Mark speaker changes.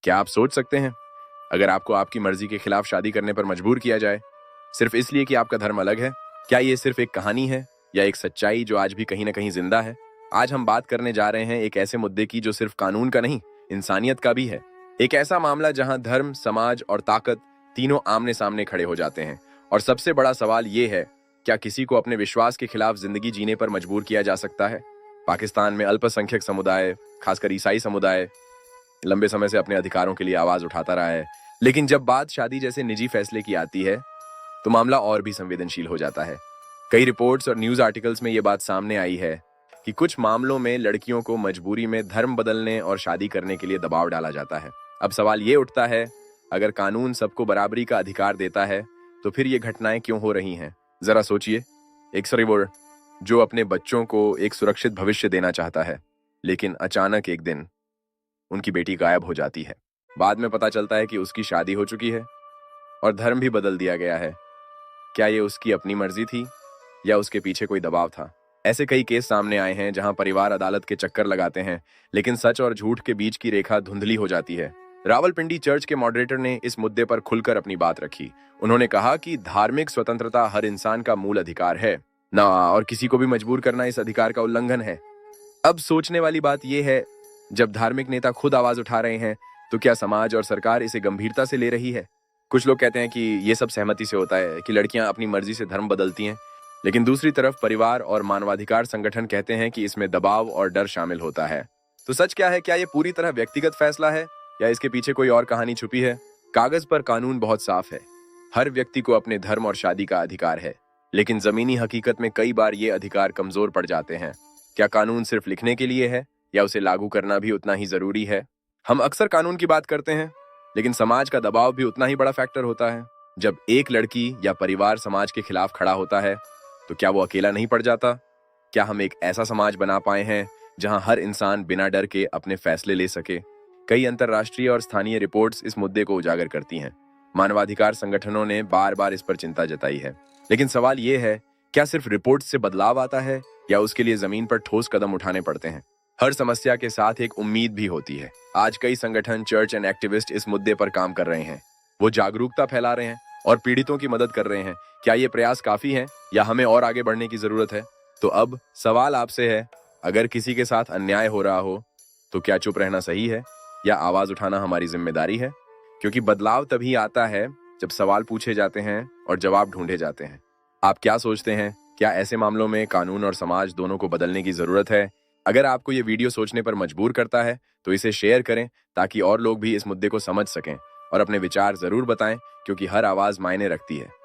Speaker 1: क्या आप सोच सकते हैं, अगर आपको आपकी मर्जी के खिलाफ शादी करने पर मजबूर किया जाए, सिर्फ इसलिए कि आपका धर्म अलग है, क्या ये सिर्फ एक कहानी है या एक सच्चाई जो आज भी कहीं ना कहीं जिंदा है? आज हम बात करने जा रहे हैं एक ऐसे मुद्दे की जो सिर्फ कानून का नहीं, इंसानियत का भी है। एक ऐसा मामला जहां धर्म, समाज और ताकत तीनों आमने सामने खड़े हो जाते हैं। और सबसे बड़ा सवाल ये है, क्या किसी को अपने विश्वास के खिलाफ जिंदगी जीने पर मजबूर किया जा सकता है? पाकिस्तान में अल्पसंख्यक समुदाय, खासकर ईसाई समुदाय, लंबे समय से अपने अधिकारों के लिए आवाज उठाता रहा है। लेकिन जब बात शादी जैसे निजी फैसले की आती है, तो मामला और भी संवेदनशील हो जाता है। कई रिपोर्ट्स और न्यूज आर्टिकल्स में ये बात सामने आई है कि कुछ मामलों में लड़कियों को मजबूरी में धर्म बदलने और शादी करने के लिए दबाव डाला जाता है। अब सवाल ये उठता है, अगर कानून सबको बराबरी का अधिकार देता है, तो फिर ये घटनाएं क्यों हो रही हैं? जरा सोचिए, एक सर्वाइवर जो अपने बच्चों को एक सुरक्षित भविष्य देना चाहता है, लेकिन अचानक एक दिन उनकी बेटी गायब हो जाती है। बाद में पता चलता है कि उसकी शादी हो चुकी है और धर्म भी बदल दिया गया है। क्या ये उसकी अपनी मर्जी थी या उसके पीछे कोई दबाव था? ऐसे कई केस सामने आए हैं जहां परिवार अदालत के चक्कर लगाते हैं, लेकिन सच और झूठ के बीच की रेखा धुंधली हो जाती है। रावलपिंडी चर्च के मॉडरेटर ने इस मुद्दे पर खुलकर अपनी बात रखी। उन्होंने कहा कि धार्मिक स्वतंत्रता हर इंसान का मूल अधिकार है ना, और किसी को भी मजबूर करना इस अधिकार का उल्लंघन है। अब सोचने वाली बात यह है, जब धार्मिक नेता खुद आवाज उठा रहे हैं, तो क्या समाज और सरकार इसे गंभीरता से ले रही है? कुछ लोग कहते हैं कि ये सब सहमति से होता है कि लड़कियां अपनी मर्जी से धर्म बदलती हैं, लेकिन दूसरी तरफ परिवार और मानवाधिकार संगठन कहते हैं कि इसमें दबाव और डर शामिल होता है। तो सच क्या है? क्या ये पूरी तरह व्यक्तिगत फैसला है या इसके पीछे कोई और कहानी छुपी है? कागज पर कानून बहुत साफ है, हर व्यक्ति को अपने धर्म और शादी का अधिकार है, लेकिन जमीनी हकीकत में कई बार ये अधिकार कमजोर पड़ जाते हैं। क्या कानून सिर्फ लिखने के लिए है या उसे लागू करना भी उतना ही जरूरी है? हम अक्सर कानून की बात करते हैं, लेकिन समाज का दबाव भी उतना ही बड़ा फैक्टर होता है। जब एक लड़की या परिवार समाज के खिलाफ खड़ा होता है, तो क्या वो अकेला नहीं पड़ जाता? क्या हम एक ऐसा समाज बना पाए हैं जहां हर इंसान बिना डर के अपने फैसले ले सके? कई अंतर्राष्ट्रीय और स्थानीय रिपोर्ट्स इस मुद्दे को उजागर करती हैं। मानवाधिकार संगठनों ने बार बार इस पर चिंता जताई है। लेकिन सवाल ये है, क्या सिर्फ रिपोर्ट से बदलाव आता है या उसके लिए जमीन पर ठोस कदम उठाने पड़ते हैं? हर समस्या के साथ एक उम्मीद भी होती है। आज कई संगठन, चर्च एंड एक्टिविस्ट इस मुद्दे पर काम कर रहे हैं। वो जागरूकता फैला रहे हैं और पीड़ितों की मदद कर रहे हैं। क्या ये प्रयास काफी हैं या हमें और आगे बढ़ने की जरूरत है? तो अब सवाल आपसे है, अगर किसी के साथ अन्याय हो रहा हो, तो क्या चुप रहना सही है या आवाज उठाना हमारी जिम्मेदारी है? क्योंकि बदलाव तभी आता है जब सवाल पूछे जाते हैं और जवाब ढूंढे जाते हैं। आप क्या सोचते हैं? क्या ऐसे मामलों में कानून और समाज दोनों को बदलने की जरूरत है? अगर आपको ये वीडियो सोचने पर मजबूर करता है, तो इसे शेयर करें ताकि और लोग भी इस मुद्दे को समझ सकें, और अपने विचार जरूर बताएं, क्योंकि हर आवाज मायने रखती है।